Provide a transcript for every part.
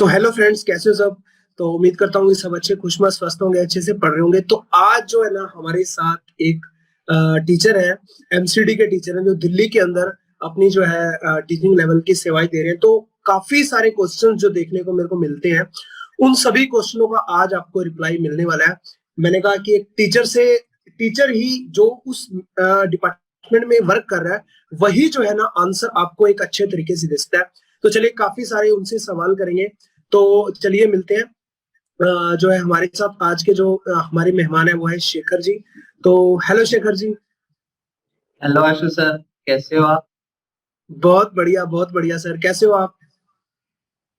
तो hello friends, कैसे हो सब। तो उम्मीद करता हूँ कि सब अच्छे खुशमस्त स्वस्थ होंगे, अच्छे से पढ़ रहे होंगे। तो आज जो है ना, हमारे साथ एक टीचर है, एमसीडी के टीचर हैं, जो दिल्ली के अंदर अपनी जो है टीचिंग लेवल की सेवाएं दे रहे हैं। तो काफी सारे क्वेश्चन जो देखने को मेरे को मिलते हैं, उन सभी क्वेश्चनों का आज आपको रिप्लाई मिलने वाला है। मैंने कहा कि एक टीचर ही जो उस डिपार्टमेंट में वर्क कर रहा है, वही जो है ना आंसर आपको एक अच्छे तरीके से देता है। तो चलिए, काफी सारे उनसे सवाल करेंगे। तो चलिए मिलते हैं। जो है हमारे साथ आज के जो हमारे मेहमान है, वो है शेखर जी। तो हेलो शेखर जी। हेलो आशु सर। कैसे हो आप? बहुत बढ़िया सर, कैसे हो आप।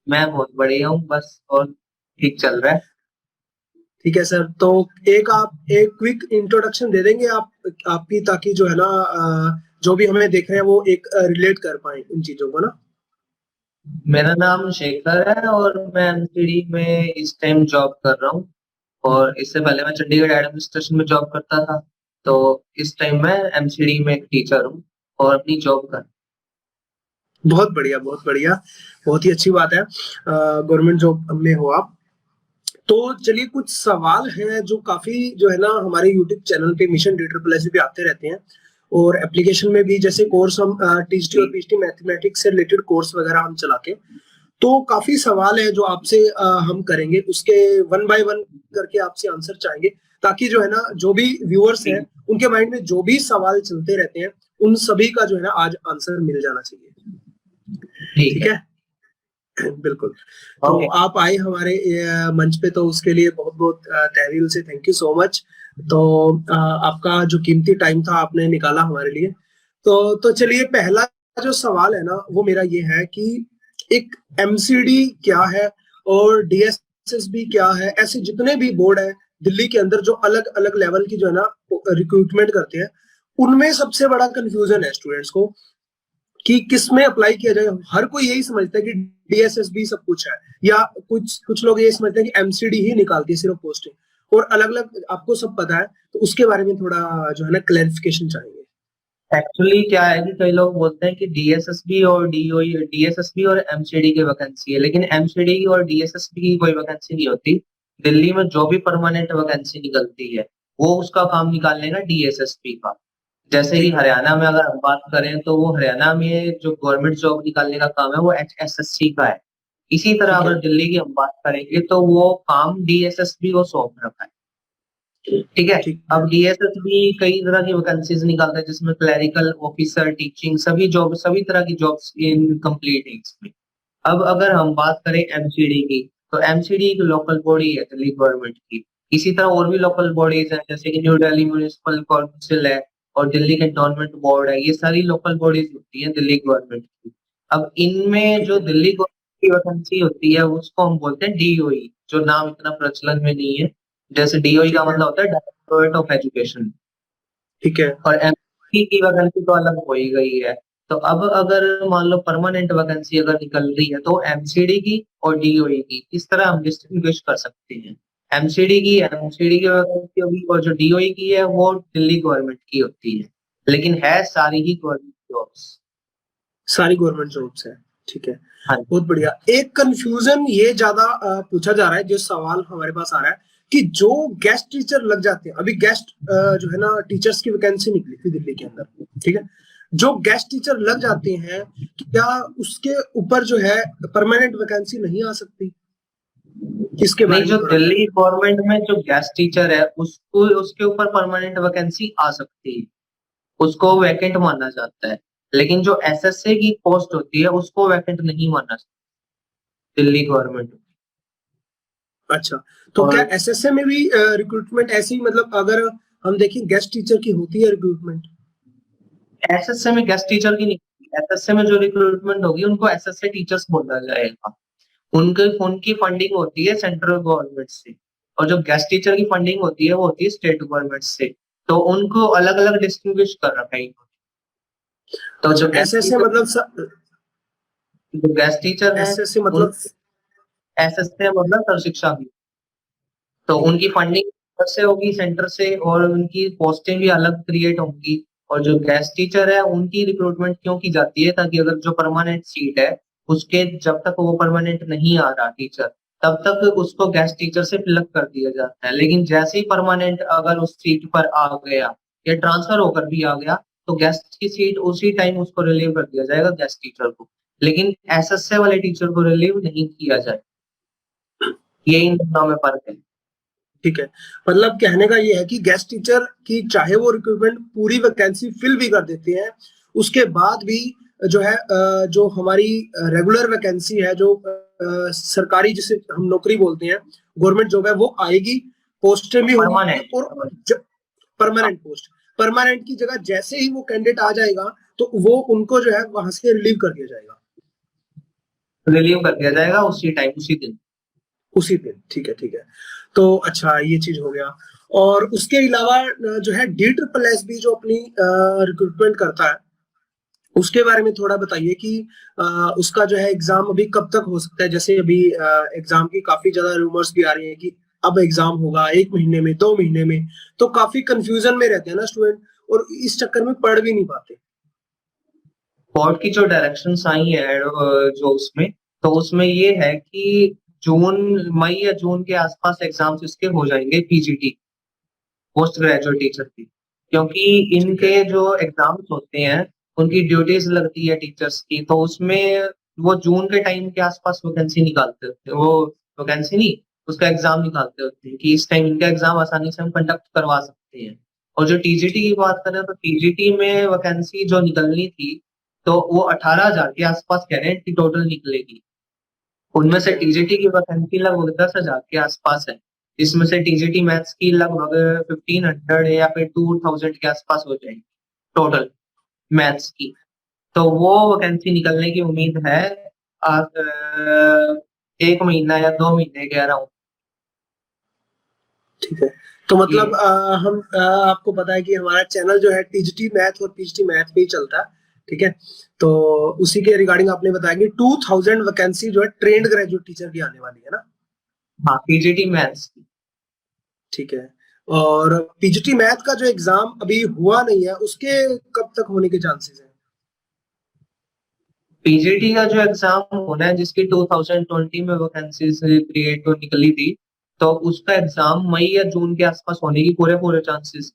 मैं बहुत बढ़िया हूँ बस। और ठीक चल रहा है। ठीक है सर। तो एक क्विक इंट्रोडक्शन दे देंगे आप आपकी, ताकि जो है ना जो भी हमें देख रहे हैं वो एक रिलेट कर पाए इन चीजों को ना। मेरा नाम शेखर है और मैं एमसीडी में इस टाइम जॉब कर रहा हूँ। और इससे पहले मैं चंडीगढ़ एडमिनिस्ट्रेशन में जॉब करता था। तो इस टाइम मैं एमसीडी में एक टीचर हूँ और अपनी जॉब कर। बहुत बढ़िया, बहुत बढ़िया। बहुत ही अच्छी बात है, गवर्नमेंट जॉब में हो आप। तो चलिए, कुछ सवाल हैं जो काफी जो है ना हमारे यूट्यूब चैनल पे मिशन DSSS पे आते रहते हैं, और एप्लीकेशन में भी, जैसे कोर्स हम टीएसटी और पीएचडी मैथमेटिक्स से रिलेटेड कोर्स वगैरह हम चलाते हैं। तो काफी सवाल है जो आपसे हम करेंगे, उसके वन बाय वन करके आपसे आंसर चाहेंगे, ताकि जो है ना जो भी व्यूअर्स हैं, उनके माइंड में जो भी सवाल चलते रहते हैं, उन सभी का जो है ना आज आंसर मिल जाना चाहिए। ठीक ठीक है। है। बिल्कुल। तो ओके। आप आए हमारे मंच पे, तो उसके लिए बहुत बहुत तहे दिल से थैंक यू सो मच। तो आपका जो कीमती टाइम था, आपने निकाला हमारे लिए। तो चलिए, पहला जो सवाल है ना, वो मेरा ये है कि एक एमसीडी क्या है और डीएसएसबी क्या है। ऐसे जितने भी बोर्ड है दिल्ली के अंदर, जो अलग अलग लेवल की जो है ना रिक्रूटमेंट करते हैं, उनमें सबसे बड़ा कंफ्यूजन है स्टूडेंट्स को कि किस में अप्लाई किया जाए। हर कोई यही समझता है कि डीएसएसबी सब कुछ है, या कुछ कुछ लोग ये समझते हैं कि एमसीडी ही निकालती है सिर्फ पोस्टिंग, और अलग अलग आपको सब पता है। तो उसके बारे में थोड़ा जो है ना क्लैरिफिकेशन चाहिए। एक्चुअली क्या है कि कई लोग बोलते हैं कि डीएसएसबी और डीओई डीएसएसबी और एमसीडी की वैकेंसी है, लेकिन एमसीडी और डीएसएसबी की कोई वैकेंसी नहीं होती। दिल्ली में जो भी परमानेंट वैकेंसी निकलती है वो उसका काम निकालने का डीएसएसपी का। जैसे कि ठीक है। हरियाणा में अगर हम बात करें तो वो हरियाणा में जो गवर्नमेंट जॉब निकालने का काम है वो एचएसएससी का है। इसी तरह ठीक है। अगर दिल्ली की हम बात करेंगे तो वो काम डीएसएसबी को सौंप रखा है। ठीक है। ठीक है। अब डीएसएस भी कई तरह की वैकेंसीज निकालता है जिसमें क्लरिकल ऑफिसर, टीचिंग, सभी तरह की जॉब्स इन कंप्लीट है इसमें। अब अगर हम बात करें एमसीडी की, तो एमसीडी एक लोकल बॉडी है दिल्ली गवर्नमेंट की। इसी तरह और भी लोकल बॉडीज हैं जैसे कि न्यू दिल्ली म्यूनिसिपल काउंसिल है और दिल्ली कैंटोनमेंट बोर्ड है। ये सारी लोकल बॉडीज होती हैं दिल्ली गवर्नमेंट की। अब इनमें ठीक जो है। दिल्ली गवर्नमेंट की वैकेंसी होती है उसको हम बोलते हैं डीओई, जो नाम इतना प्रचलन में नहीं है। जैसे डीओई का ठीक है। मतलब होता है डायरेक्टोरेट ऑफ एजुकेशन। ठीक है। और एमपी की वैकेंसी तो अलग हो ही गई है। तो अब अगर मान लो परमानेंट वैकेंसी अगर निकल रही है तो एमसीडी की और डीओई की इस तरह हम डिस्टिंग्विश कर सकते हैं। एमसीडी की वैकेंसी होगी और जो डीओई की है वो दिल्ली गवर्नमेंट की होती है। लेकिन है सारी ही गवर्नमेंट जॉब्स। सारी गवर्नमेंट जॉब्स है। ठीक है। हाँ। बहुत बढ़िया। एक कंफ्यूजन ये ज्यादा पूछा जा रहा है, जो सवाल हमारे पास आ रहा है, कि जो गेस्ट टीचर लग जाते हैं, अभी गेस्ट जो है ना टीचर्स की वैकेंसी निकली थी दिल्ली के अंदर। ठीक है। जो गेस्ट टीचर लग जाते हैं, क्या उसके ऊपर जो है परमानेंट वैकेंसी नहीं आ सकती। इसके नहीं, बारे में जो थोड़ा दिल्ली क्लैरिफिकेशन। गवर्नमेंट में जो गेस्ट टीचर है उसको उसके ऊपर परमानेंट वैकेंसी आ सकती है। उसको वैकेंट माना जाता है। लेकिन जो एसएसए की पोस्ट होती है उसको वैकेंट नहीं माना जाता दिल्ली गवर्नमेंट। अच्छा। तो क्या और एसएसए में भी रिक्रूटमेंट ऐसी, मतलब अगर हम देखें गेस्ट टीचर की होती है रिक्रूटमेंट। एसएसए में गेस्ट टीचर की नहीं, एसएसए में जो रिक्रूटमेंट होगी उनको एसएसए टीचर्स बोला जाएगा। उनके उनकी फंडिंग होती है सेंट्रल गवर्नमेंट से। और जो गेस्ट टीचर की फंडिंग होती है वो होती है स्टेट गवर्नमेंट से। तो उनको अलग अलग डिस्टिंग्विश कर रखा है इन्होंने। तो अच्छा, एसएसए मतलब जो गेस्ट टीचर है एसएसए उन मतलब। एसएसए मतलब सर्व शिक्षा भी। तो उनकी फंडिंग से होगी सेंटर से और उनकी पोस्टें भी अलग क्रिएट होंगी। और जो गेस्ट टीचर है उनकी रिक्रूटमेंट क्यों की जाती है ताकि अगर जो परमानेंट सीट है उसके जब तक वो परमानेंट नहीं आ रहा टीचर, तब तक उसको गेस्ट टीचर से फिलअप कर दिया जाता है। लेकिन जैसे ही परमानेंट अगर उस सीट पर आ गया या ट्रांसफर होकर भी आ गया, तो गेस्ट की सीट उसी टाइम उसको रिलीव कर दिया जाएगा गेस्ट टीचर को। लेकिन एसएसए वाले टीचर को रिलीव नहीं किया जाए। ये इन दोनों में फर्क है। ठीक है, मतलब कहने का ये है कि गेस्ट टीचर की चाहे वो रिक्रूटमेंट पूरी वैकेंसी फिल भी कर देते हैं, उसके बाद भी जो है जो हमारी रेगुलर वैकेंसी है, जो सरकारी जिसे हम नौकरी बोलते हैं, गवर्नमेंट जॉब है, वो आएगी, पोस्टें भी होंगी परमानेंट और परमानेंट पोस्ट, परमानेंट की जगह जैसे ही वो कैंडिडेट आ जाएगा तो वो उनको जो है वहां से रिलीव कर दिया जाएगा, रिलीव कर दिया जाएगा उसी टाइम उसी दिन। उसी दिन। ठीक है, ठीक है। तो अच्छा, ये चीज हो गया। और उसके अलावा जो है DSSS भी जो अपनी रिक्रूटमेंट करता है, उसके बारे में थोड़ा बताइए कि उसका जो है एग्जाम अभी कब तक हो सकता है। जैसे अभी एग्जाम की काफी ज्यादा रूमर्स भी आ रही है कि अब एग्जाम होगा 1 महीने में, 2 महीने में, तो काफी कंफ्यूजन में रहते हैं ना स्टूडेंट, और इस चक्कर में पढ़ भी नहीं पाते। बोर्ड की जो डायरेक्शंस आई है जो उसमें, तो उसमें ये है कि मई या जून के आसपास एग्जाम्स इसके हो जाएंगे, पीजीटी, पोस्ट ग्रेजुएट टीचर की। क्योंकि ठीक है, इनके जो एग्जाम्स होते हैं, उनकी ड्यूटीज लगती है टीचर्स की, तो उसमें वो जून के टाइम के आसपास वैकेंसी निकालते होते हैं। वो वैकेंसी नहीं, उसका एग्जाम निकालते होते हैं कि इस टाइम इनका एग्जाम आसानी से हम कंडक्ट करवा सकते हैं। और जो टीजीटी की बात करें, तो टीजीटी में वैकेंसी जो निकलनी थी, तो वो 18,000 के आसपास कह रहे हैं कि टोटल निकलेगी। उनमें ठीक से है, टीजीटी की वैकेंसी लगभग 10,000 के आसपास है। इसमें से टीजीटी मैथ्स की लगभग 1500 या फिर 2000 के आसपास हो जाएगी टोटल मैथ्स की। तो वो वैकेंसी निकलने की उम्मीद है। आज 1 महीना या 2 महीने कह रहा हूँ। ठीक है। तो मतलब ये हम आपको पता है कि हमारा चैनल जो है टीजीटी मैथ और पीजीटी मैथ पे ही चलता है, ठीक है। तो उसी के रिगार्डिंग आपने बताया कि 2000 वैकेंसी जो है ट्रेंड ग्रेजुएट टीचर की आने वाली है ना। हाँ, पीजीटी मैथ्स। ठीक है। और पीजीटी मैथ का जो एग्जाम अभी हुआ नहीं है, उसके कब तक होने के चांसेस हैं? पीजीटी का जो एग्जाम होना है, जिसकी 2020 में वैकेंसीज क्रिएट निकली थी, तो उसका एग्जाम मई या जून के आसपास होने की पूरे पूरे चांसेस,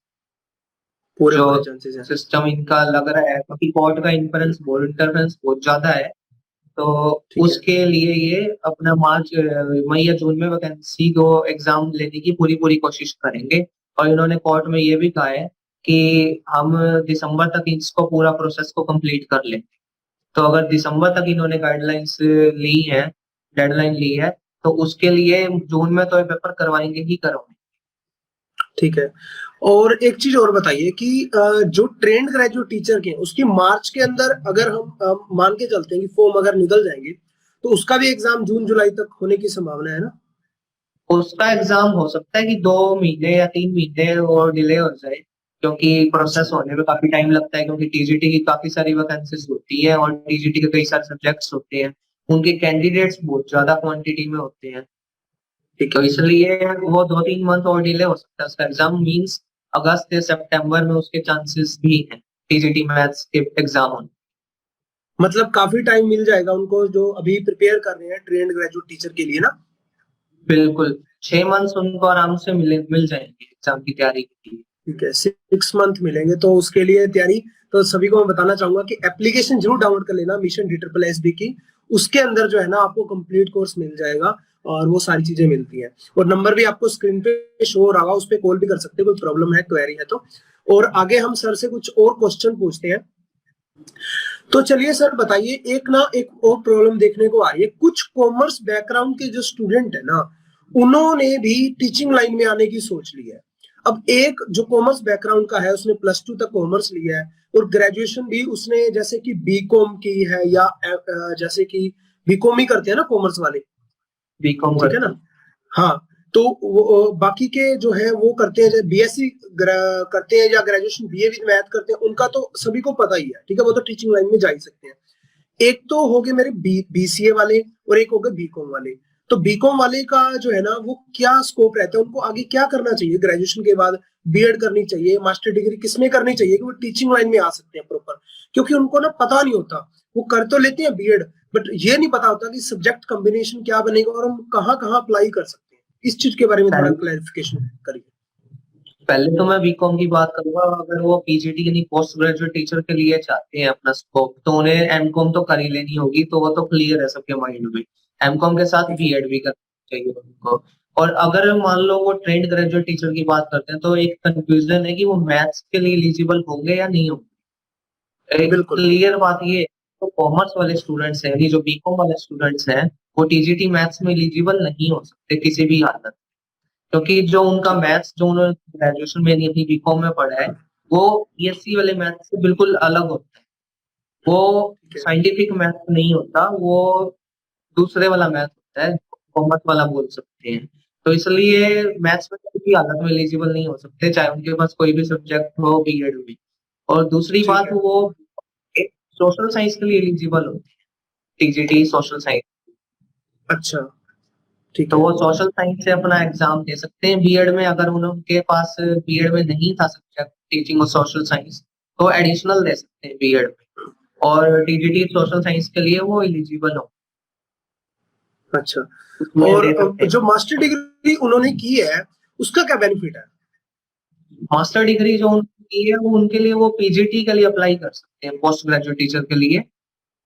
पूरे जो पूरे चांसेस हैं। सिस्टम इनका लग रहा है, क्योंकि कोर्ट का इंटरफेरेंस बहुत ज्यादा है। तो ठीक है, उसके लिए ये अपना मई या जून में वैकेंसी को एग्जाम लेने की पूरी पूरी कोशिश करेंगे। और इन्होंने कोर्ट में ये भी कहा है कि हम दिसंबर तक इसको पूरा प्रोसेस को कंप्लीट कर लें। तो अगर दिसंबर तक इन्होंने गाइडलाइंस ली है, डेडलाइन ली है, तो उसके लिए जून में तो ये पेपर करवाएंगे ही करवाएंगे। ठीक है। और एक चीज और बताइए कि जो ट्रेंड ग्रेजुएट टीचर के हैं, उसकी मार्च के अंदर अगर हम मान के चलते हैं कि फॉर्म अगर निकल जाएंगे, तो उसका भी एग्जाम जून जुलाई तक होने की संभावना है ना। उसका एग्जाम हो सकता है कि 2 महीने या 3 महीने और डिले हो जाए, क्योंकि प्रोसेस होने में काफी टाइम लगता है। क्योंकि टीजीटी की काफी सारी वैकेंसीज होती है और टीजीटी के कई सारे सब्जेक्ट्स होते हैं, उनके कैंडिडेट्स बहुत ज्यादा क्वांटिटी में होते हैं। ठीक तो है। इसलिए वो 2-3 मंथ और डिले हो सकता है उसका एग्जाम। मीन्स अगस्त या सितंबर में उसके चांसेस भी हैं टीजीटी मैथ्स के एग्जाम होने। मतलब काफी टाइम मिल जाएगा उनको जो अभी प्रिपेयर कर रहे हैं ट्रेंड ग्रेजुएट टीचर के लिए ना। बिल्कुल, 6 मंथ्स उनको आराम से मिल जाएंगे एग्जाम की तैयारी के लिए। ठीक है, 6 मंथ मिलेंगे तो उसके लिए तैयारी। तो सभी को मैं बताना चाहूंगा कि एप्लीकेशन जरूर डाउनलोड कर लेना मिशन DSSB की। उसके अंदर जो है ना आपको कंप्लीट कोर्स मिल जाएगा और वो सारी चीजें मिलती हैं। और नंबर भी आपको स्क्रीन पे शो हो रहा होगा, उस पर कॉल भी कर सकते हो, कोई प्रॉब्लम है, क्वेरी है तो। और आगे हम सर से कुछ और क्वेश्चन पूछते हैं। तो चलिए सर बताइए, एक और प्रॉब्लम देखने को आ रही है, कुछ कॉमर्स बैकग्राउंड के जो स्टूडेंट है ना, उन्होंने भी टीचिंग लाइन में आने की सोच ली है। अब एक जो कॉमर्स बैकग्राउंड का है, उसने +2 तक कॉमर्स लिया है और ग्रेजुएशन भी उसने जैसे कि बीकॉम की है, या जैसे कि बीकॉम ही करते हैं ना कॉमर्स वाले, बीकॉम ठीक है करते ना। हैं। हाँ, तो वो बाकी के जो है वो करते हैं, जैसे बीएससी करते हैं या ग्रेजुएशन बीए विद मैथ करते हैं, उनका तो सभी को पता ही है, ठीक है, वो तो टीचिंग लाइन में जा ही सकते हैं। एक तो हो गए मेरे बीसीए वाले और एक हो गए बीकॉम वाले। तो बीकॉम वाले का जो है ना वो क्या स्कोप रहता है, उनको आगे क्या करना चाहिए ग्रेजुएशन के बाद? बीएड करनी चाहिए, मास्टर डिग्री किसमें करनी चाहिए कि वो टीचिंग लाइन में आ सकते हैं प्रॉपर? क्योंकि उनको ना पता नहीं होता, वो कर तो लेते हैं बीएड, बट ये नहीं पता होता कि सब्जेक्ट कॉम्बिनेशन क्या बनेगा और हम कहाँ कहाँ अप्लाई कर सकते हैं। इस चीज के बारे में थोड़ा क्लैरिफिकेशन करिए। पहले तो मैं बीकॉम की बात करूंगा। अगर वो पीजीटी यानी पोस्ट ग्रेजुएट टीचर के लिए चाहते हैं अपना स्कोप, तो उन्हें एमकॉम तो कर ही लेनी होगी, तो वो तो क्लियर है सबके माइंड में। एमकॉम के साथ बीएड भी करना चाहिए उनको। और अगर मान लो वो ट्रेंड ग्रेजुएट टीचर की बात करते हैं, तो एक कंफ्यूजन है कि वो मैथ्स के लिए एलिजिबल होंगे या नहीं होंगे। एक बिल्कुल। क्लियर बात ये है, तो कॉमर्स वाले स्टूडेंट्स हैं, ये जो बीकॉम वाले स्टूडेंट्स हैं, वो टीजीटी मैथ्स में एलिजिबल नहीं हो सकते किसी भी हालत, क्योंकि जो उनका मैथ्स जो उन्होंने ग्रेजुएशन में यानी अपनी बीकॉम में पढ़ा है, वो बीएससी वाले मैथ्स से बिल्कुल अलग होता है। वो ठीक है। साइंटिफिक मैथ्स नहीं होता, वो दूसरे वाला मैथ्स होता है, कॉमर्स वाला बोल सकते हैं। तो इसलिए मैथ्स में किसी भी हालत में एलिजिबल नहीं हो सकते, चाहे उनके पास कोई भी सब्जेक्ट हो बीएड में। और दूसरी ठीक बात, है। वो एक सोशल साइंस के लिए एलिजिबल होते हैं, टीजीटी सोशल साइंस। अच्छा। ठीक तो है। वो सोशल साइंस से अपना एग्जाम दे सकते हैं बीएड में। अगर उनके पास बीएड में नहीं था सब्जेक्ट टीचिंग और सोशल साइंस, तो एडिशनल दे सकते हैं बीएड में, और टीजीटी सोशल साइंस के लिए वो एलिजिबल हो, अच्छा। उसमें और दे सकते हैं। जो मास्टर डिग्री उन्होंने की है उसका क्या बेनिफिट है? मास्टर डिग्री जो उन्होंने की है, वो उनके लिए वो पीजीटी के लिए अप्लाई कर सकते हैं, पोस्ट ग्रेजुएट टीचर के लिए।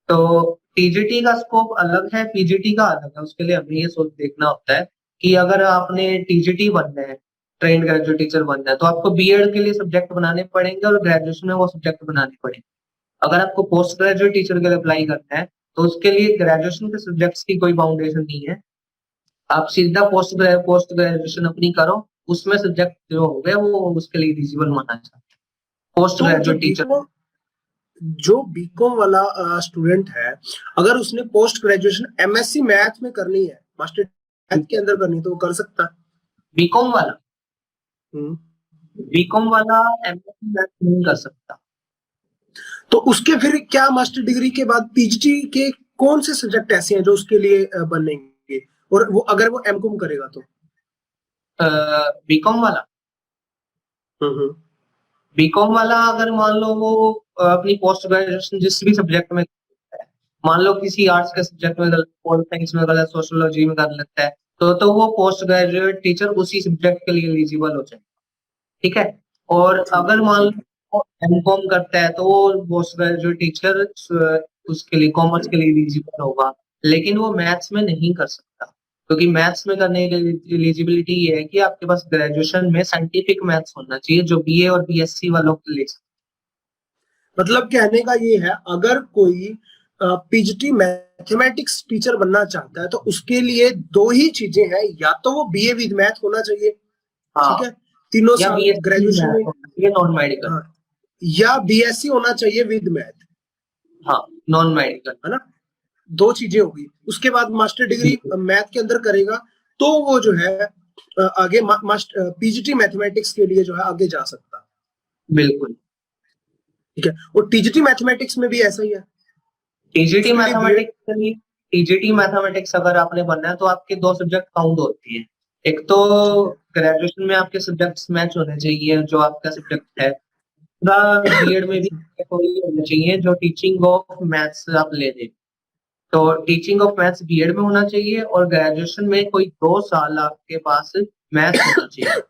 तो टीजीटी का स्कोप अलग है, पीजीटी का अलग है। उसके लिए हमें ये सोच देखना होता है कि अगर आपने टीजीटी बनना है, ट्रेंड ग्रेजुएट टीचर बनना है, तो आपको बीएड के लिए सब्जेक्ट बनाने पड़ेंगे और ग्रेजुएशन में वो सब्जेक्ट बनाने पड़ेंगे। अगर आपको पोस्ट ग्रेजुएट टीचर के लिए अप्लाई करना है, तो उसके लिए ग्रेजुएशन के सब्जेक्ट्स की कोई बाउंडेशन नहीं है। आप सीधा पोस्ट ग्रेजुएशन अपनी करो, उसमें सब्जेक्ट जो हो गए वो उसके लिए एलिजिबल माना जाता है, पोस्ट तो ग्रेजुएट टीचर। जो बीकॉम वाला स्टूडेंट है, अगर उसने पोस्ट ग्रेजुएशन एमएससी मैथ में करनी है, मास्टर मैथ के अंदर करनी है, तो वो कर सकता है? बीकॉम वाला हम्म। बीकॉम वाला एमएससी मैथ नहीं कर सकता। तो उसके फिर क्या मास्टर डिग्री के बाद पीजीटी के कौन से सब्जेक्ट ऐसे हैं जो उसके लिए बनेंगे, और वो अगर वो एमकॉम करेगा तो? बीकॉम वाला हम्म। बीकॉम वाला अगर मान लो वो अपनी पोस्ट ग्रेजुएशन जिस भी सब्जेक्ट में करता है, मान लो किसी आर्ट्स के सब्जेक्ट में कर, पॉल साइंस में कर, सोशियोलॉजी में कर लेता है, तो वो पोस्ट ग्रेजुएट टीचर उसी सब्जेक्ट के लिए एलिजिबल हो जाएगा। ठीक है। और अगर मान लो एमकॉम करता है, तो वो पोस्ट ग्रेजुएट टीचर उसके लिए कॉमर्स के लिए एलिजिबल होगा, लेकिन वो मैथ्स में नहीं कर सकता, क्योंकि मैथ्स में करने की एलिजिबिलिटी ये है कि आपके पास ग्रेजुएशन में साइंटिफिक मैथ्स होना चाहिए, जो बीए और बीएससी वालों के लिए। मतलब कहने का ये है, अगर कोई पीजीटी मैथमेटिक्स टीचर बनना चाहता है तो उसके लिए दो ही चीजें हैं, या तो वो बीए विद मैथ होना चाहिए, हाँ, ठीक है, तीनों या साल बीएससी ग्रेजुएशन मैथ्स में, होना चाहिए, नॉन मेडिकल। हाँ, या बीएससी होना चाहिए विद मैथ, हाँ, नॉन मेडिकल। है ना? दो चीजें होगी। उसके बाद मास्टर डिग्री मैथ के अंदर करेगा तो वो जो है आगे पीजीटी मैथमेटिक्स के लिए जो है आगे जा सकता है। बिल्कुल। ठीक है। और टीजीटी मैथमेटिक्स में भी ऐसा ही है, टीजीटी उसके लिए बीएड? मैथमेटिक्स के लिए, टीजीटी मैथमेटिक्स अगर आपने बनना है, तो आपके दो सब्जेक्ट काउंट होते हैं। एक तो ठीक है। ग्रेजुएशन में आपके सब्जेक्ट्स मैच होने चाहिए, जो आपका सब्जेक्ट है। दूसरा, बीएड में भी कोई होना चाहिए जो टीचिंग ऑफ मैथ्स आप ले रहे हैं। तो टीचिंग ऑफ मैथ्स बीएड में होना चाहिए, और ग्रेजुएशन में कोई 2 साल आपके पास मैथ्स होना चाहिए।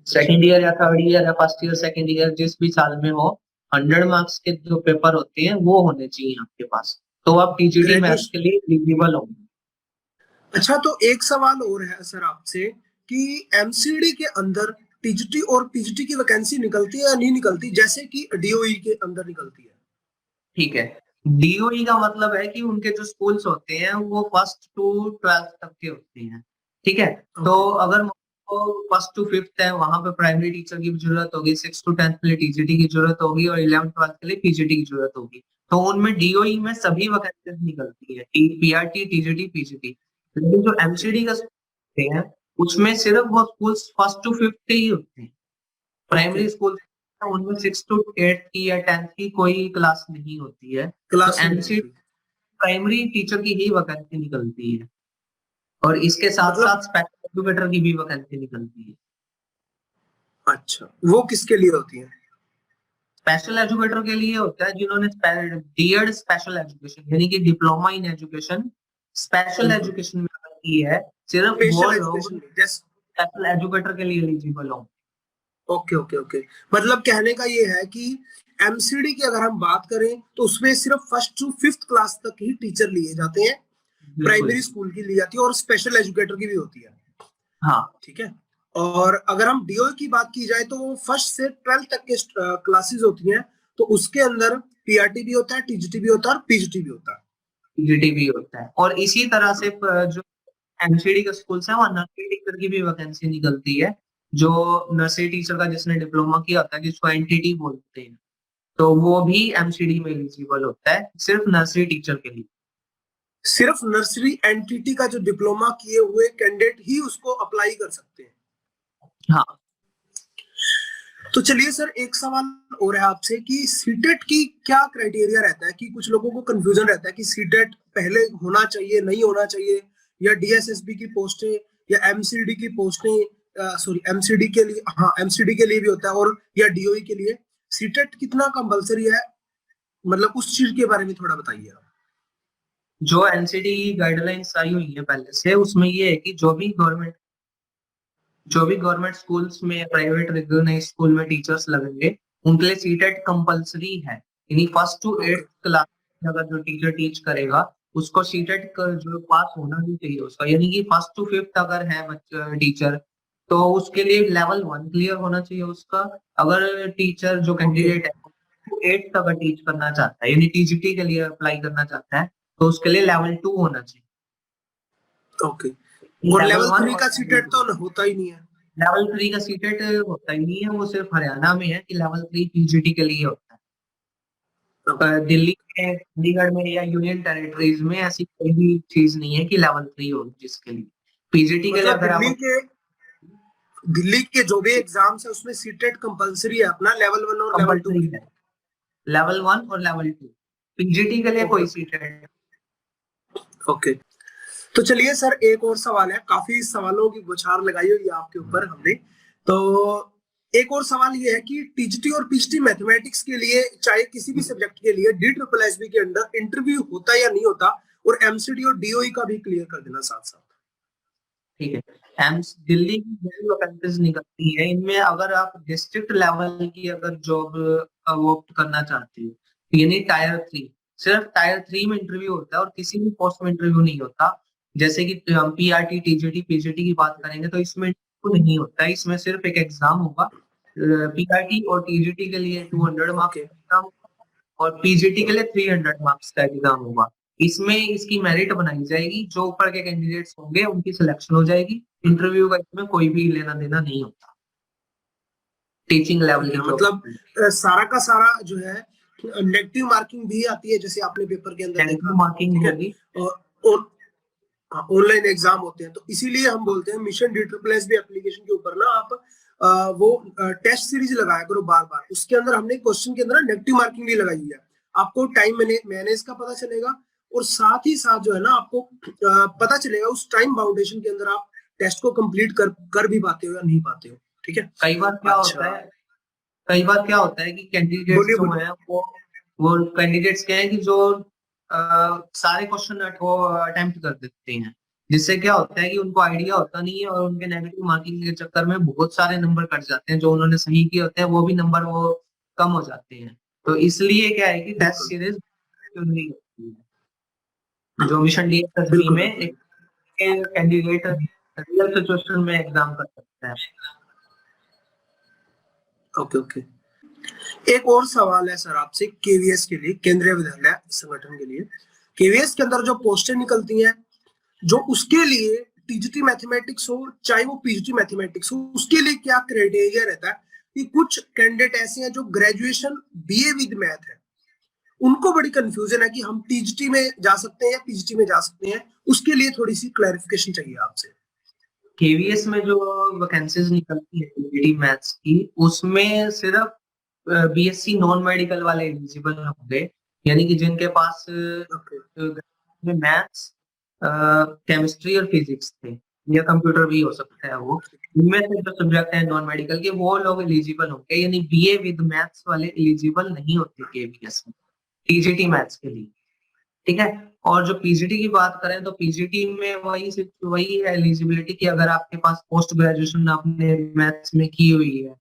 सेकेंड ईयर या थर्ड ईयर या फर्स्ट ईयर सेकेंड ईयर जिस भी साल में हो, 100 मार्क्स के जो पेपर होते हैं वो होने चाहिए आपके पास, तो आप टीजीटी मैथ्स के ग्रेजुएशन। लिए एलिजिबल होंगे। अच्छा, तो एक सवाल और है सर आपसे कि एमसीडी के अंदर टीजीटी और पीजीटी की वैकेंसी निकलती है या नहीं निकलती, जैसे कि डीओई के अंदर निकलती है? ठीक है। डीओई का मतलब है कि उनके जो स्कूल्स होते हैं वो 1st to 12th तक के होते हैं। ठीक है। तो ओके। अगर 1st to 5th है, वहां पे प्राइमरी टीचर की भी जरूरत होगी, 6th to 10th के लिए टीजीटी की जरूरत होगी, और 11th 12th के लिए पीजीटी की जरूरत होगी। तो उनमें डीओई में सभी वैकेंसीज निकलती है, पीआरटी, टीजीटी, पीजीटी। लेकिन जो एमसीडी का होते हैं, उसमें सिर्फ वो स्कूल 1st to 5th के ही होते हैं। ओके। प्राइमरी स्कूल उनमें 6th to 8th की या 10th की कोई क्लास नहीं होती है। तो क्लास नहीं एमसीडी होती। प्राइमरी टीचर की ही वैकेंसी निकलती है। और इसके साथ मतलब साथ स्पेशल एजुकेटर की भी वैकेंसी निकलती है। अच्छा, वो किसके लिए होती है? स्पेशल एजुकेटर के लिए होता है जिन्होंने डीएड स्पेशल एजुकेशन यानी कि diploma in education special education में अगर की है, सिर्फ वो स्पेशल लोग एजुकेशन में जैसे। स्पेशल एजुकेटर के लिए एलिजिबल होंगे। ओके ओके ओके, मतलब कहने का ये है कि एमसीडी की अगर हम बात करें तो उसमें सिर्फ फर्स्ट टू फिफ्थ क्लास तक ही टीचर लिए जाते हैं, बिल्कुल। प्राइमरी स्कूल की ली जाती है, और स्पेशल एजुकेटर की भी होती है। हाँ, ठीक है। और अगर हम डीओ की बात की जाए तो वो फर्स्ट से 12 तक के क्लासेस होती हैं, तो उसके अंदर पीआरटी भी होता है, टीजीटी भी होता है और पीजीटी भी होता है। पीजीटी भी होता है। और इसी तरह से जो एमसीडी के स्कूल है वहाँ नर्सरी टीचर की भी वैकेंसी निकलती है। जो नर्सरी टीचर का जिसने डिप्लोमा किया होता है जिसको एनटीटी बोलते हैं, तो वो भी एमसीडी में एलिजिबल होता है, सिर्फ नर्सरी टीचर के लिए। सिर्फ नर्सरी एनटीटी का जो डिप्लोमा किए हुए कैंडिडेट ही उसको अप्लाई कर सकते हैं। हाँ, तो चलिए सर, एक सवाल और है आपसे कि सीटेट की क्या क्राइटेरिया रहता है, कि कुछ लोगों को कंफ्यूजन रहता है कि सीटेट पहले होना चाहिए नहीं होना चाहिए, या डीएसएसबी की पोस्टें या एमसीडी की पोस्टें, सॉरी एमसीडी के लिए, हाँ एमसीडी के लिए भी होता है, और या डीओई के लिए सीटेट कितना कंपलसरी है, मतलब उस चीज के बारे में थोड़ा बताइए आप। जो एनसीडी गाइडलाइंस आई हुई है पहले से, उसमें ये है कि जो भी गवर्नमेंट स्कूल्स में प्राइवेट रिकॉग्नाइज्ड स्कूल में टीचर्स लगेंगे उनके लिए सीटेट कंपलसरी है। यानी first to okay eighth class अगर जो टीचर टीच करेगा उसको सीटेट का जो पास होना भी चाहिए उसका, यानी कि फर्स्ट टू फिफ्थ अगर है टीचर तो उसके लिए लेवल 1 क्लियर होना चाहिए उसका। अगर टीचर जो ओके कैंडिडेट है वो 8th अगर टीच करना चाहता है यानी टीजीटी के लिए अप्लाई करना चाहता है तो उसके लिए लेवल 2 होना चाहिए। ओके। और लेवल लेवल 1 3 और का लेवल सीटेट 2। तो होता ही नहीं है। लेवल 3 का सीटेट होता ही नहीं है, वो सिर्फ हरियाणा में है कि लेवल 3 पीजीटी के लिए होता है। ओके। दिल्ली में, चंडीगढ़ में या यूनियन टेरिटरीज में ऐसी कोई भी चीज नहीं है कि लेवल 3 हो जिसके लिए। पीजीटी के लिए मतलब अगर आप दिल्ली के जो भी एग्जाम्स है उसमें सीटेट कंपलसरी है अपना, लेवल 1 और लेवल 2 कंपल्सरी के है, लिए। लेवल 1 और लेवल 2। पीजीटी के लिए ओके कोई ओके सीटेट। ओके। तो चलिए सर, एक और सवाल है, काफी सवालों की बौछार लगाई हुई है आपके ऊपर हमने। तो एक और सवाल ये है कि टीजीटी और पीजीटी मैथमेटिक्स के लिए, चाहे किसी भी सब्जेक्ट के लिए, डी ट्रिपल एस बी के अंदर इंटरव्यू होता या नहीं होता, और एमसीडी और डीओई का भी क्लियर कर देना साथ साथ। ठीक है। एम्स दिल्ली की जो वैकेंसीज निकलती है इनमें अगर आप डिस्ट्रिक्ट लेवल की अगर जॉब वो करना चाहते हो यानी टायर 3, सिर्फ टायर 3 में इंटरव्यू होता है और किसी भी पोस्ट में इंटरव्यू नहीं होता। जैसे कि पीआरटी टीजीटी पीजीटी की बात करेंगे तो इसमें इंटरव्यू नहीं होता है, इसमें सिर्फ एक एग्जाम होगा। पीआरटी और टीजीटी के लिए 200 मार्क्स ओके। का एग्जाम और पीजीटी के लिए 300 मार्क्स का एग्जाम होगा। इसमें इसकी मेरिट बनाई जाएगी, जो ऊपर के कैंडिडेट्स होंगे उनकी सिलेक्शन हो जाएगी। इंटरव्यू का इसमें कोई भी लेना देना नहीं होता टीचिंग लेवल की जॉब। मतलब सारा का सारा जो है नेगेटिव मार्किंग भी आती है, जैसे आपने पेपर के अंदर देखा। नेगेटिव मार्किंग ठीक है। होगी। और ऑनलाइन एग्जाम होते हैं, तो इसीलिए हम बोलते हैं mission D triple S B application के ऊपर ना आप वो टेस्ट सीरीज लगाया करो बार बार, उसके अंदर हमने क्वेश्चन के अंदर नेगेटिव मार्किंग भी लगाई हुई है। आपको टाइम मैनेज का पता चलेगा, और साथ ही साथ जो है ना आपको पता चलेगा उस टाइम बाउंडेशन के अंदर आप टेस्ट को कंप्लीट कर भी पाते हो या नहीं पाते हो। ठीक है। कई बार क्या होता अच्छा, है कई बार क्या होता है कि कैंडिडेट्स बोलिए जो बोलिए। है वो कैंडिडेट्स क्या है कि जो सारे क्वेश्चन वो अटेम्प्ट कर देते हैं, जिससे क्या होता है कि उनको आइडिया होता नहीं है और उनके नेगेटिव मार्किंग के चक्कर में बहुत सारे नंबर कट जाते हैं। जो उन्होंने सही किए होते हैं वो भी नंबर वो कम हो जाते हैं। तो इसलिए क्या है कि टेस्ट बिल्कुल सीरीज जरूरी होती है। जो मिशन डीएसएसबी बिल्कुल में बिल्कुल। एक कैंडिडेट रियल सिचुएशन में एग्जाम कर सकता है। Okay okay. एक और सवाल है सर आपसे केवीएस के लिए, केंद्रीय विद्यालय संगठन के लिए, केवीएस के अंदर जो पोस्टें निकलती हैं, जो उसके लिए टीजीटी मैथमेटिक्स हो चाहे वो पीजीटी मैथमेटिक्स हो, उसके लिए क्या क्राइटेरिया रहता है? कि कुछ कैंडिडेट ऐसे हैं जो ग्रेजुएशन बीए विद मैथ है, उनको बड़ी कंफ्यूजन है कि हम टीजीटी में जा सकते हैं या पीजीटी में जा सकते हैं, उसके लिए थोड़ी सी क्लैरिफिकेशन चाहिए आपसे। केवीएस में जो वैकेंसीज निकलती है पीजीटी मैथ्स की उसमें सिर्फ बीएससी नॉन मेडिकल वाले एलिजिबल होंगे, यानी कि जिनके पास ओके मैथ्स केमिस्ट्री और फिजिक्स थे, या कंप्यूटर भी हो सकता है वो। इनमें से जो सब्जेक्ट है नॉन मेडिकल के वो लोग एलिजिबल होंगे, यानी बीए विद मैथ्स वाले एलिजिबल नहीं होते केवीएस में, टीजीटी मैथ्स के लिए, ठीक है। और जो पीजीटी की बात करें तो पीजीटी में वही है एलिजिबिलिटी कि अगर आपके पास पोस्ट ग्रेजुएशन आपने मैथ्स में की हुई है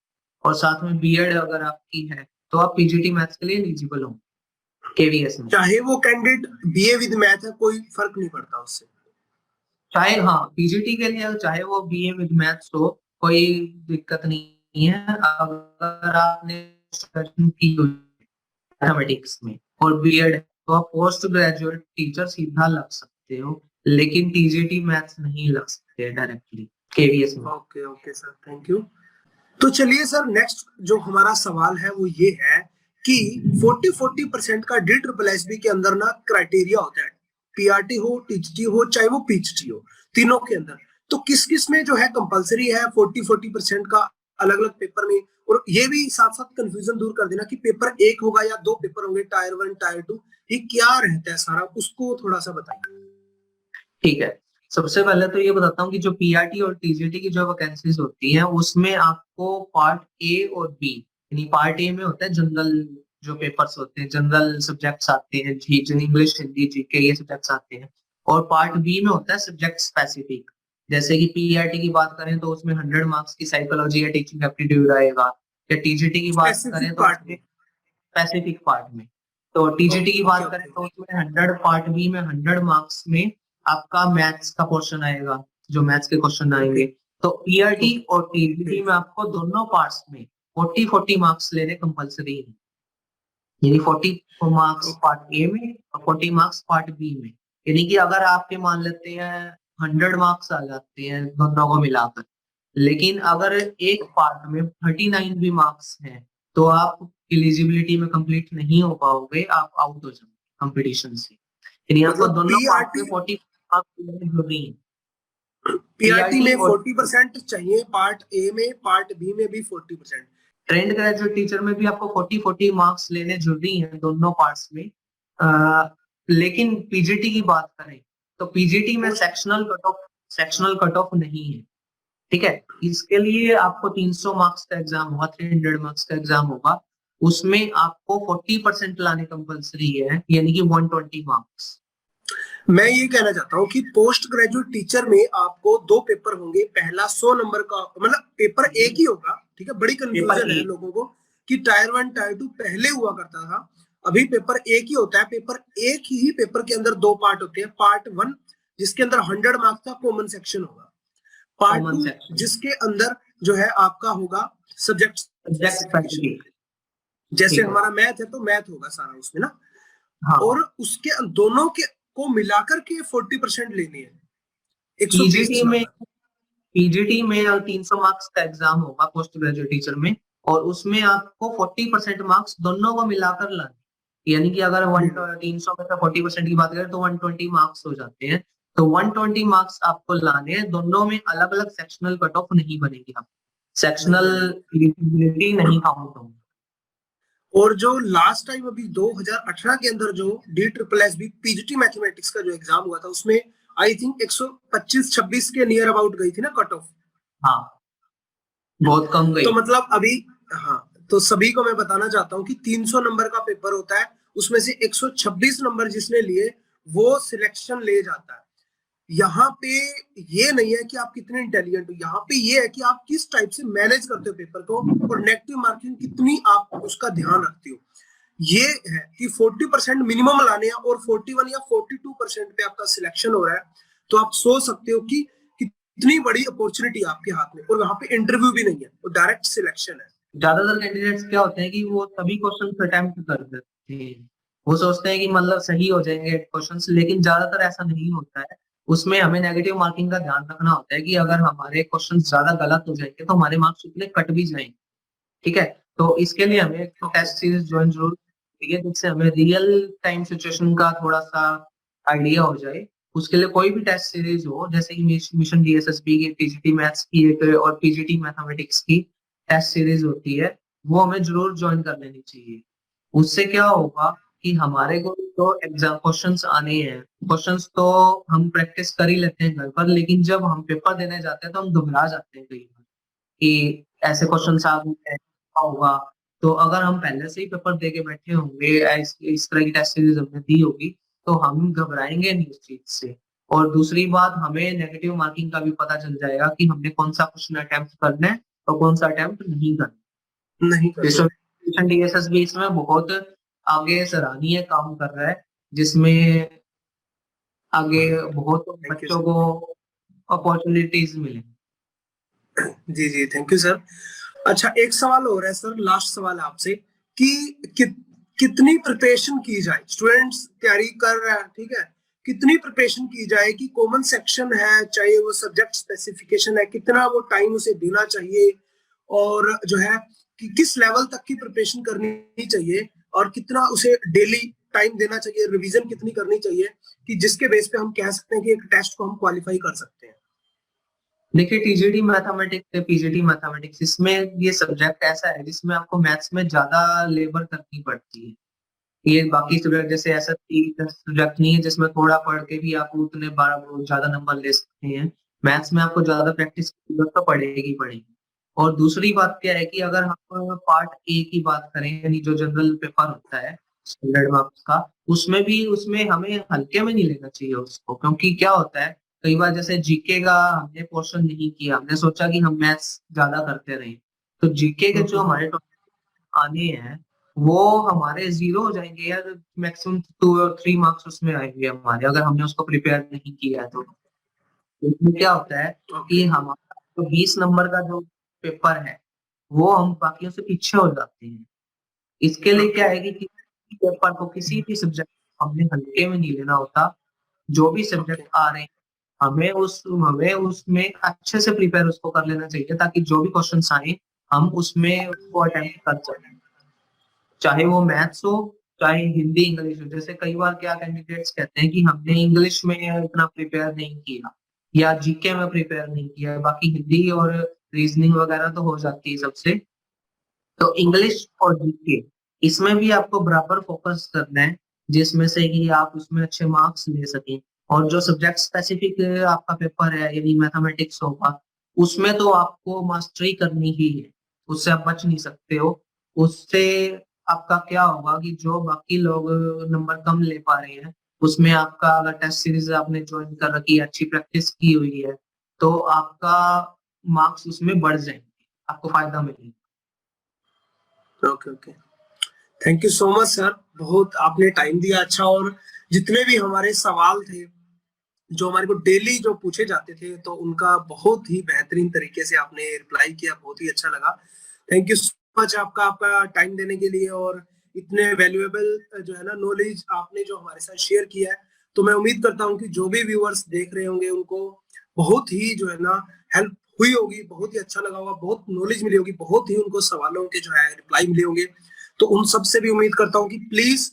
और साथ में बीएड अगर आपकी है तो आप पीजीटी मैथ्स के लिए एलिजिबल हो केवीएस में। चाहे वो कैंडिडेट बीए विद मैथ है, कोई फर्क नहीं पड़ता उससे। चाहे हाँ पीजीटी के लिए चाहे वो बीए विद मैथ्स हो, कोई दिक्कत नहीं है। अगर आपने ग्रेजुएशन की हुई मैथमेटिक्स में और बीएड तो आप पोस्ट ग्रेजुएट टीचर सीधा लग सकते हो, लेकिन टीजीटी मैथ्स नहीं लग सकते डायरेक्टली केवीएस में। Okay okay sir, thank you. तो चलिए सर, नेक्स्ट जो हमारा सवाल है वो ये है कि 40% का DSSB के अंदर ना क्राइटेरिया होता है, पीआरटी हो, टीजीटी हो, चाहे वो पीएचडी हो, तीनों के अंदर। तो किस किस में जो है कंपलसरी है 40% का अलग अलग पेपर में? और ये भी साथ साथ कंफ्यूजन दूर कर देना कि पेपर एक होगा या दो पेपर होंगे, टायर 1 टायर 2, ये क्या रहता है सारा, उसको थोड़ा सा बताइए। ठीक है, सबसे पहले तो ये बताता हूँ कि जो पीआरटी और टीजीटी की जो वैकेंसीज होती हैं उसमें आपको पार्ट ए और बी, यानी पार्ट ए में होता है जनरल जो पेपर्स होते हैं, जनरल सब्जेक्ट्स आते हैं, इंग्लिश हिंदी जीके ये सब्जेक्ट्स आते हैं। और पार्ट बी में होता है सब्जेक्ट स्पेसिफिक, जैसे कि पीआरटी की बात करें तो उसमें 100 मार्क्स की साइकोलॉजी या टीचिंग एप्टीट्यूड आएगा, या टीजीटी की बात करें स्पेसिफिक तो पार्ट में। स्पेसिफिक पार्ट में। तो टीजीटी की ओके बात करें ओके। तो उसमें 100 पार्ट बी में 100 मार्क्स में आपका मैथ्स का पोर्शन आएगा, जो मैथ्स के क्वेश्चन आएंगे। तो पीआरटी और टीजीटी में आपको दोनों पार्ट्स में 40-40 मार्क्स लेने कंपलसरी है, यानी 40 मार्क्स पार्ट ए में और 40 मार्क्स पार्ट बी में। यानी कि अगर आपके मान लेते हैं 100 मार्क्स आ जाते हैं दोनों को मिलाकर, लेकिन अगर एक पार्ट में 39 भी मार्क्स हैं तो आप एलिजिबिलिटी में कंप्लीट नहीं हो पाओगे, आप आउट हो जाओगे कंपटीशन से। यानी आपको मतलब दोनों पार्ट में 40 मार्क्स लेने जरूरी है। पीआरटी में और 40% चाहिए, पार्ट ए में, पार्ट बी में भी 40%। ट्रेंड ग्रेजुएट टीचर में भी आपको 40-40 मार्क्स लेने जरूरी हैं दोनों पार्ट्स में। लेकिन पीजीटी की बात करें तो पीजीटी में सेक्शनल कट ऑफ नहीं है, ठीक है। इसके लिए आपको 300 मार्क्स का एग्जाम होगा, 300 मार्क्स का एग्जाम होगा, उसमें आपको 40% लाने कंपलसरी है, यानी कि 120 मार्क्स। मैं ये कहना चाहता हूँ कि पोस्ट ग्रेजुएट टीचर में आपको दो पेपर होंगे, पहला 100 नंबर का, मतलब पेपर एक ही होगा, ठीक है। बड़ी कंफ्यूजन है लोगों को कि टायर 1 टायर 2 पहले हुआ करता था, अभी पेपर एक ही होता है। पेपर एक ही पेपर के अंदर दो पार्ट होते हैं, पार्ट 1 जिसके अंदर 100 मार्क्स का कॉमन सेक्शन होगा, पार्ट 2 जिसके अंदर जो है आपका होगा सब्जेक्ट स्पेसिफिकेशन। जैसे हमारा मैथ है तो मैथ होगा सारा उसमें ना। हाँ। और उसके दोनों के को मिलाकर के 40% लेनी है, 120 में। पीजीटी में 300 मार्क्स का एग्जाम होगा पोस्ट ग्रेजुएट टीचर में, और उसमें आपको 40% मार्क्स दोनों को मिलाकर लाने, यानी कि अगर 300 में से 40% की बात करें तो 120 मार्क्स हो जाते हैं। तो 120 मार्क्स आपको लाने हैं, दोनों में अलग अलग सेक्शनल कट ऑफ नहीं बनेगी, आप सेक्शनल एलिजिबिलिटी नहीं काउंट होगी। और जो लास्ट टाइम अभी 2018 के अंदर जो DSSB पीजीटी मैथमेटिक्स का जो एग्जाम हुआ था उसमें आई थिंक 125-26 के नियर अबाउट गई थी ना कट ऑफ। हाँ, बहुत कम गई। तो मतलब अभी, हाँ, तो सभी को मैं बताना चाहता हूँ कि 300 नंबर का पेपर होता है, उसमें से 126 नंबर जिसने लिए वो सिलेक्शन ले जाता है। यहाँ पे ये नहीं है कि आप कितने इंटेलिजेंट हो, यहाँ पे ये है कि आप किस टाइप से मैनेज करते हो पेपर को, और नेगेटिव मार्किंग कितनी आप उसका ध्यान रखते हो। ये है कि 40% मिनिमम लाने हैं और 41 या 42% पे आपका सिलेक्शन हो रहा है, तो आप सोच सकते हो कि कितनी बड़ी अपॉर्चुनिटी आपके हाथ में, और वहां पे इंटरव्यू भी नहीं है, वो डायरेक्ट सिलेक्शन है। ज्यादातर कैंडिडेट्स क्या होते हैं कि वो सभी क्वेश्चन अटेम्प्ट कर देते हैं, वो सोचते हैं कि मतलब सही हो जाएंगे क्वेश्चंस, लेकिन ज्यादातर ऐसा नहीं होता है। उसमें हमें नेगेटिव मार्किंग का ध्यान रखना होता है कि अगर हमारे क्वेश्चन ज्यादा गलत हो जाएंगे तो हमारे मार्क्स उतने कट भी जाएंगे, ठीक है। तो इसके लिए हमें एक टेस्ट सीरीज ज्वाइन जरूर है, जिससे हमें रियल टाइम सिचुएशन का थोड़ा सा आइडिया हो जाए। उसके लिए कोई भी टेस्ट सीरीज हो, जैसे कि मिशन DSSB की, टीजीटी मैथ्स की एक और पीजीटी मैथमेटिक्स की टेस्ट सीरीज होती है, वो हमें जरूर ज्वाइन कर लेनी चाहिए। उससे क्या होगा कि हमारे को तो एग्जाम क्वेश्चंस आने हैं, क्वेश्चंस तो हम प्रैक्टिस कर ही लेते हैं घर पर, लेकिन जब हम पेपर देने जाते हैं तो हम घबरा जाते हैं कई बार कि ऐसे क्वेश्चंस आ गए हैं, क्या होगा। तो अगर हम पहले से ही पेपर दे के बैठे होंगे, इस तरह की टेस्ट सीरीज हमने दी होगी, तो हम घबराएंगे नहीं उस चीज से। और दूसरी बात, हमें नेगेटिव मार्किंग का भी पता चल जाएगा कि हमने कौन सा क्वेश्चन अटेम्प्ट करना है और कौन सा अटेम्प्ट नहीं करना। नहीं करना। डीएसएस भी इसमें बहुत आगे सराहनीय काम कर रहा है, जिसमें आगे बहुत थैंक यू बच्चों को अपॉर्चुनिटीज मिले। जी जी, थैंक यू सर। अच्छा, एक सवाल हो रहा है सर, लास्ट सवाल है आपसे कि कितनी प्रिपरेशन की जाए, स्टूडेंट्स तैयारी कर रहे हैं, ठीक है, कितनी प्रिपरेशन की जाए कि कॉमन सेक्शन है, चाहे वो सब्जेक्ट स्पेसिफिकेशन है, कितना वो टाइम उसे देना चाहिए, और जो है कि किस लेवल तक की प्रिपरेशन करनी चाहिए, और कितना उसे डेली टाइम देना चाहिए, रिवीजन कितनी करनी चाहिए, कि जिसके बेस पे हम कह सकते हैं कि एक टेस्ट को हम क्वालिफाई कर सकते हैं। देखिए, टीजीटी मैथमेटिक्स, पीजीटी मैथमेटिक्स, इसमें ये सब्जेक्ट ऐसा है जिसमें आपको मैथ्स में ज्यादा लेबर करनी पड़ती है। ये बाकी सब्जेक्ट जैसे ऐसा सब्जेक्ट नहीं है जिसमें थोड़ा पढ़ के भी आप उतने ज्यादा नंबर ले सकते हैं। मैथ्स में आपको ज्यादा प्रैक्टिस की जरूरत तो पड़ेगी पड़ेगी। और दूसरी बात क्या है कि अगर हम पार्ट ए की बात करें, यानी जो जनरल पेपर होता है 100 मार्क्स का, उसमें हमें हल्के में नहीं लेना चाहिए उसको। क्योंकि क्या होता है, कई बार जैसे जीके का हमने पोर्शन नहीं किया, हमने सोचा कि हम मैथ्स ज्यादा करते रहे, तो जीके के जो हमारे आने हैं वो हमारे 0 हो जाएंगे यार। मैक्सिमम 2 और 3 मार्क्स उसमें आएंगे हमारे, अगर हमने उसको प्रिपेयर नहीं किया है तो। इसमें क्या होता है कि हमारा जो 20 नंबर का जो पेपर है वो हम बाकियों से पीछे हो जाते हैं। इसके लिए क्या है कि किसी पेपर को, किसी भी सब्जेक्ट हमने हल्के में नहीं लेना होता। जो भी सब्जेक्ट आ रहे हैं हमें उसमें अच्छे से प्रिपेयर उसको कर लेना चाहिए, ताकि जो भी क्वेश्चंस आए हम उसमें उसको अटेम्प्ट कर सकें। चाहे वो मैथ्स हो, चाहे हिंदी इंग्लिश हो। जैसे कई बार क्या कैंडिडेट्स कहते हैं कि हमने इंग्लिश में इतना प्रिपेयर नहीं किया या जीके में प्रिपेयर नहीं किया, बाकी हिंदी और रीजनिंग वगैरह तो हो जाती है सबसे। तो इंग्लिश और जीके, इसमें भी आपको बराबर फोकस करना है, जिसमें से कि आप उसमें अच्छे मार्क्स ले सकें। और जो सब्जेक्ट स्पेसिफिक आपका पेपर है, यानी मैथमेटिक्स होगा, उसमें तो आपको मास्टरी करनी ही है, उससे आप बच नहीं सकते हो। उससे आपका क्या होगा कि जो बाकी लोग नंबर कम ले पा रहे हैं, उसमें आपका अगर टेस्ट सीरीज आपने ज्वाइन कर रखी है, अच्छी प्रैक्टिस की हुई है, तो आपका मार्क्स उसमें बढ़ जाएंगे, आपको फायदा मिलेगा। Okay okay, thank you so much sir, बहुत आपने टाइम दिया। अच्छा, और जितने भी हमारे सवाल थे जो हमारे को डेली जो पूछे जाते थे, तो उनका बहुत ही बेहतरीन तरीके से आपने रिप्लाई किया, बहुत ही अच्छा लगा। थैंक यू सो मच आपका टाइम देने के लिए, और इतने वैल्यूएबल जो है ना नॉलेज आपने जो हमारे साथ शेयर किया है। तो मैं उम्मीद करता हूँ कि जो भी व्यूअर्स देख रहे होंगे उनको बहुत ही जो है ना हेल्प हुई होगी, बहुत ही अच्छा लगा होगा, बहुत नॉलेज मिली होगी, बहुत ही उनको सवालों के जो है रिप्लाई मिले होंगे। तो उन सबसे भी उम्मीद करता हूँ कि प्लीज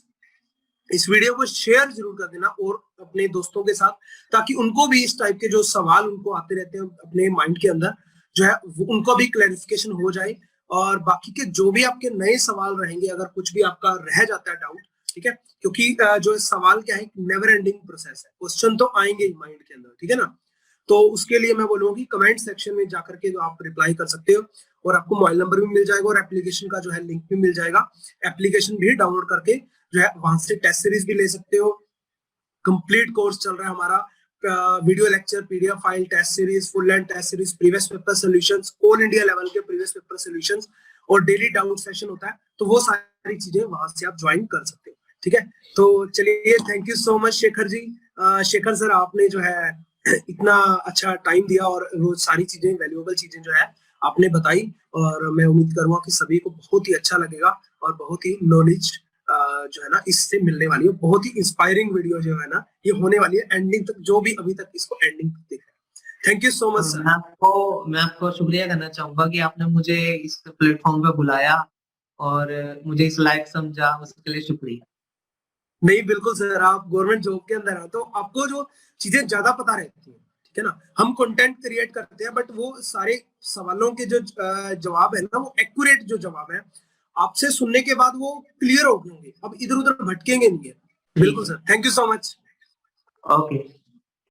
इस वीडियो को शेयर जरूर कर देना और अपने दोस्तों के साथ, ताकि उनको भी इस टाइप के जो सवाल उनको आते रहते हैं अपने माइंड के अंदर जो है उनको भी क्लैरिफिकेशन हो जाए। और बाकी के जो भी आपके नए सवाल रहेंगे, अगर कुछ भी आपका रह जाता है डाउट, ठीक है, क्योंकि जो सवाल क्या है, नेवर एंडिंग प्रोसेस है, क्वेश्चन तो आएंगे ही माइंड के अंदर, ठीक है ना। तो उसके लिए मैं बोलूंगा कि कमेंट सेक्शन में जाकर के जो आप रिप्लाई कर सकते हो, और आपको मोबाइल नंबर भी मिल जाएगा और एप्लीकेशन का जो है लिंक भी मिल जाएगा। एप्लीकेशन भी डाउनलोड करके जो है वहां से टेस्ट सीरीज भी ले सकते हो। कंप्लीट कोर्स चल रहा है हमारा, video lecture, PDF file, test series, full length test series, previous paper solutions, all India level के प्रीवियस पेपर सॉल्यूशंस, और डेली डाउट सेशन होता है। तो वो सारी चीजें वहां से आप ज्वाइन कर सकते हो, ठीक है। तो चलिए, thank you so much Shekhar ji. Shekhar sir, आपने जो है इतना अच्छा टाइम दिया, और वो सारी चीजें, वैल्यूएबल चीजें जो है आपने बताई, और मैं उम्मीद करूंगा कि सभी को बहुत ही अच्छा लगेगा, और बहुत ही नॉलेज जो है ना इससे मिलने वाली है। बहुत ही इंस्पायरिंग वीडियो जो है ना ये होने वाली है एंडिंग तक, जो भी अभी तक इसको एंडिंग तक देख रहे हैं। Thank you so much sir. मैं आपको शुक्रिया करना चाहूंगा कि आपने मुझे इस प्लेटफॉर्म पे बुलाया और मुझे इस लायक समझा, उसके लिए शुक्रिया। नहीं, बिल्कुल सर, आप गवर्नमेंट जॉब के अंदर है तो आपको जो चीजें ज्यादा पता रहती है, ठीक है ना। हम कंटेंट क्रिएट करते हैं, बट वो सारे सवालों के जो जवाब है ना, वो एक्यूरेट जो जवाब है, आपसे सुनने के बाद वो क्लियर हो गए होंगे, अब इधर उधर भटकेंगे नहीं है। बिल्कुल sir, thank you so much. Okay.